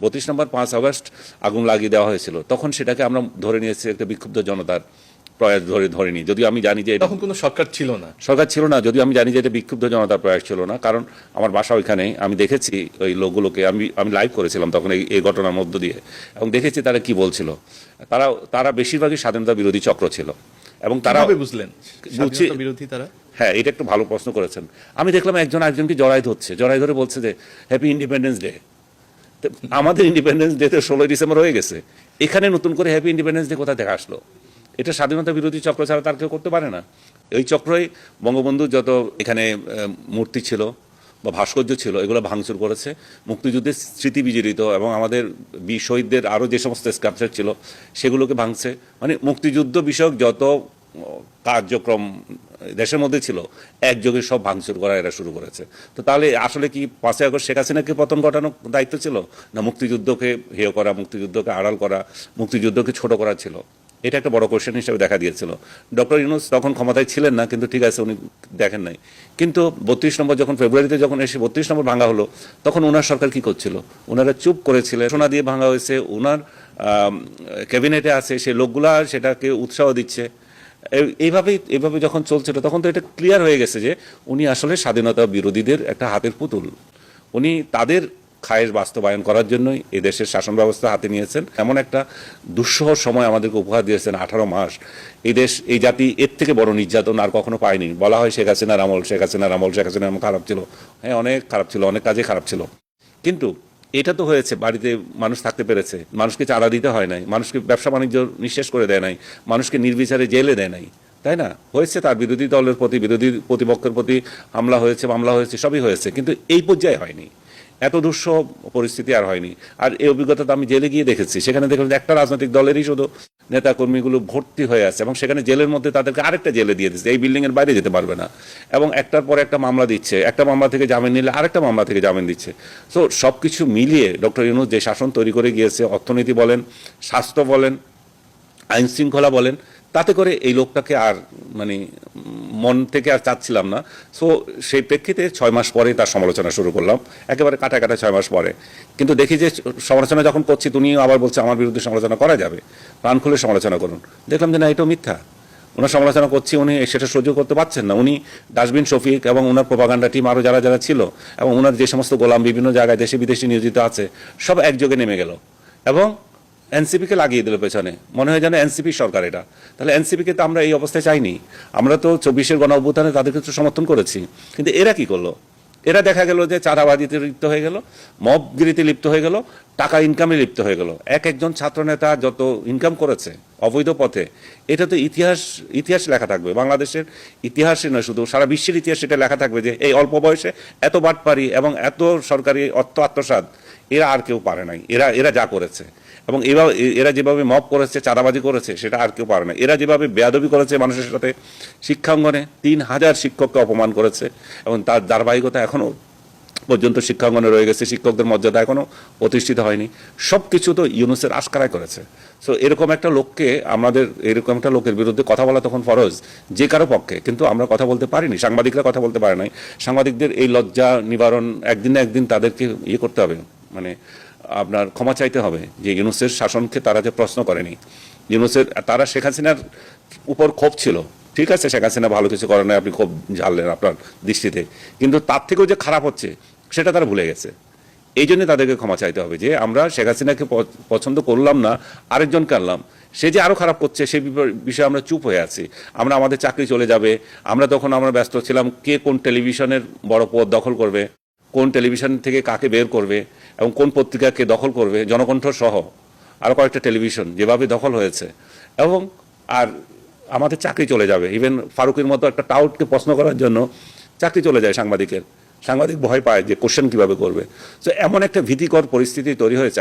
৩২ নম্বর ৫ August আগুন লাগিয়ে দেওয়া হয়েছিল, তখন সেটাকে আমরা ধরে নিয়েছি একটা বিক্ষুব্ধ জনতার প্রয়াস ধরে নিই, যদিও আমি জানি যে তখন কোনো সরকার ছিল না। যদিও আমি জানি যে এটা বিক্ষুব্ধ জনতার প্রয়াস ছিল না, কারণ আমার বাসা ওইখানে, আমি দেখেছি ওই লোকগুলোকে, আমি লাইভ করেছিলাম তখন এই ঘটনার মধ্য দিয়ে, এবং দেখেছি তারা কি বলছিল। তারা বেশিরভাগই স্বাধীনতা বিরোধী চক্র ছিল, এবং তারা বুঝলেন স্বাধীনতা বিরোধী তারা। হ্যাঁ, এটা একটু ভালো প্রশ্ন করেছেন। আমি দেখলাম একজন আরেকজনকে জড়াই ধরে বলছে যে হ্যাপি ইন্ডিপেন্ডেন্স ডে। আমাদের ইন্ডিপেন্ডেন্স ডে তো 16ই ডিসেম্বর হয়ে গেছে, এখানে নতুন করে হ্যাপি ইন্ডিপেন্ডেন্স ডে কোথা থেকে আসলো? এটা স্বাধীনতা বিরোধী চক্র ছাড়া তার কেউ করতে পারে না। এই চক্রই বঙ্গবন্ধুর যত এখানে মূর্তি ছিল বা ভাস্কর্য ছিল এগুলো ভাঙচুর করেছে, মুক্তিযুদ্ধের স্মৃতি বিজড়িত এবং আমাদের বীর শহীদদের আরও যে সমস্ত স্কাল্পচার ছিল সেগুলোকে ভাঙছে। মানে মুক্তিযুদ্ধ বিষয়ক যত কার্যক্রম দেশের মধ্যে ছিল একযোগে সব ভাঙচুর করা এরা শুরু করেছে। তো তাহলে আসলে কি 5ই আগস্ট শেখ হাসিনাকে পতন ঘটানোর দায়িত্ব ছিল, না মুক্তিযুদ্ধকে হেয় করা, মুক্তিযুদ্ধকে আড়াল করা, মুক্তিযুদ্ধকে ছোট করা ছিল? এটা একটা বড় কোয়েশ্চেন হিসেবে দেখা দিয়েছিল। ডক্টর ইউনূস তখন ক্ষমতায় ছিলেন না, কিন্তু ঠিক আছে উনি দেখেন নাই। কিন্তু 32 নম্বর যখন ফেব্রুয়ারিতে যখন এসে 32 নম্বর ভাঙা হলো, তখন ওনার সরকার কি করছিল? ওনারা চুপ করেছিলেন। সোনা দিয়ে ভাঙা হয়েছে, ওনার ক্যাবিনেটে আছে, সেই লোকগুলা সেটাকে উৎসাহ দিচ্ছে। এইভাবে যখন চলছিল তখন তো এটা ক্লিয়ার হয়ে গেছে যে উনি আসলে স্বাধীনতা বিরোধীদের একটা হাতের পুতুল। উনি তাদের খায়েশ বাস্তবায়ন করার জন্যই এই দেশের শাসন ব্যবস্থা হাতে নিয়েছেন। এমন একটা দুঃসহ সময় আমাদেরকে উপহার দিয়েছেন, 18 মাস। এই জাতি এর থেকে বড় নির্যাতন আর কখনো পায়নি। বলা হয় শেখ হাসিনার আমল খারাপ ছিল। হ্যাঁ, অনেক খারাপ ছিল, অনেক কাজে খারাপ ছিল, কিন্তু এটা তো হয়েছে বাড়িতে মানুষ থাকতে পেরেছে, মানুষকে চাঁদা দিতে হয় নাই, মানুষকে ব্যবসা বাণিজ্য নিঃশেষ করে দেয় নাই, মানুষকে নির্বিচারে জেলে দেয় নাই, তাই না? হয়েছে তার বিরোধী দলের প্রতি, বিরোধী প্রতিপক্ষের প্রতি হামলা হয়েছে, মামলা হয়েছে, সবই হয়েছে, কিন্তু এই পর্যায়ে হয়নি। এত দুঃসহ পরিস্থিতি আর হয়নি। আর এই অভিজ্ঞতা তো আমি জেলে গিয়ে দেখেছি। সেখানে দেখলাম যে একটা রাজনৈতিক দলেরই শুধু নেতাকর্মীগুলো ভর্তি হয়ে আছে, এবং সেখানে জেলের মধ্যে তাদেরকে আরেকটা জেলে দিয়ে দিচ্ছে, এই বিল্ডিংয়ের বাইরে যেতে পারবে না, এবং একটার পর একটা মামলা দিচ্ছে, একটা মামলা থেকে জামিন নিলে আরেকটা মামলা থেকে জামিন দিচ্ছে। সো সব কিছু মিলিয়ে ডক্টর ইউনূস যে শাসন তৈরি করে গিয়েছে, অর্থনীতি বলেন, স্বাস্থ্য বলেন, আইন শৃঙ্খলা বলেন, তাতে করে এই লোকটাকে আর মানে মন থেকে আর চাচ্ছিলাম না। সো সেই প্রেক্ষিতে 6 মাস পরে তার সমালোচনা শুরু করলাম, একেবারে কাটা 6 মাস পরে। কিন্তু দেখি যে সমালোচনা যখন করছি, তুমি আবার বলছে আমার বিরুদ্ধে সমালোচনা করা যাবে, প্রাণ খুলে সমালোচনা করুন। দেখলাম যে না, এটাও মিথ্যা। ওনার সমালোচনা করছি, উনি সেটা সহ্য করতে পারছেন না। উনি ডাস্টবিন শফিক এবং ওনার প্রোপাগান্ডা টিম আরও যারা ছিল, এবং ওনার যে সমস্ত গোলাম বিভিন্ন জায়গায় দেশে বিদেশে নিয়োজিত আছে, সব একযোগে নেমে গেল এবং এনসিপিকে লাগিয়ে দিল পেছনে। মনে হয় যেন এনসিপি সরকার এটা। তাহলে এনসিপিকে তো আমরা এই অবস্থায় চাইনি। আমরা তো 24-এর গণ অভ্যুত্থানে তাদেরকে তো সমর্থন করেছি, কিন্তু এরা কি করলো? এরা দেখা গেল যে চাঁদাবাজিতে লিপ্ত হয়ে গেল, মবগিরিতে লিপ্ত হয়ে গেল, টাকা ইনকামে লিপ্ত হয়ে গেল। একজন ছাত্রনেতা যত ইনকাম করেছে অবৈধ পথে, এটা তো ইতিহাস লেখা থাকবে। বাংলাদেশের ইতিহাসে নয়, শুধু সারা বিশ্বের ইতিহাস এটা লেখা থাকবে যে এই অল্প বয়সে এত বাটপারি এবং এত সরকারি অর্থ আত্মসাৎ এরা আর কেউ পারে নাই। এরা যা করেছে, এবং এরা যেভাবে মব করেছে, চাঁদাবাজি করেছে, সেটা আর কেউ পারে না। এরা যেভাবে বেয়াদবি করেছে মানুষের সাথে, শিক্ষাঙ্গনে 3000 শিক্ষককে অপমান করেছে, এবং তার ধারাবাহিকতা এখনও পর্যন্ত শিক্ষাঙ্গনে রয়ে গেছে। শিক্ষকদের মর্যাদা এখনও প্রতিষ্ঠিত হয়নি। সব কিছু তো ইউনূসের আশকারাই করেছে। সো এরকম একটা লোকের বিরুদ্ধে কথা বলা তখন ফরজ যে কারো পক্ষে, কিন্তু আমরা কথা বলতে পারিনি, সাংবাদিকরা কথা বলতে পারে নাই। সাংবাদিকদের এই লজ্জা নিবারণ একদিন না একদিন তাদেরকে করতে হবে, মানে আপনার ক্ষমা চাইতে হবে যে ইউনূসের শাসনকে তারা যে প্রশ্ন করেনি। তারা শেখ হাসিনার উপর ক্ষোভ ছিল, ঠিক আছে, শেখ হাসিনা ভালো কিছু করে নাই, আপনি ক্ষোভ ঝাড়লেন আপনার দৃষ্টিতে, কিন্তু তার থেকেও যে খারাপ হচ্ছে সেটা তারা ভুলে গেছে। এই জন্য তাদেরকে ক্ষমা চাইতে হবে যে আমরা শেখ হাসিনাকে পছন্দ করলাম না, আরেকজনকে আনলাম, সে যে আরও খারাপ করছে সেই বিষয়ে আমরা চুপ হয়ে আছি। আমাদের চাকরি চলে যাবে, আমরা ব্যস্ত ছিলাম কে কোন টেলিভিশনের বড় পদ দখল করবে, কোন টেলিভিশন থেকে কাকে বের করবে, এবং কোন পত্রিকাকে দখল করবে, জনকণ্ঠ সহ আরও কয়েকটা টেলিভিশন যেভাবে দখল হয়েছে, এবং আর আমাদের চাকরি চলে যাবে। ইভেন ফারুকের মতো একটা টাউটকে প্রশ্ন করার জন্য চাকরি চলে যায় সাংবাদিক ভয় পায় যে কোশ্চেন কিভাবে করবে। তো এমন একটা ভীতিকর পরিস্থিতি তৈরি হয়েছে।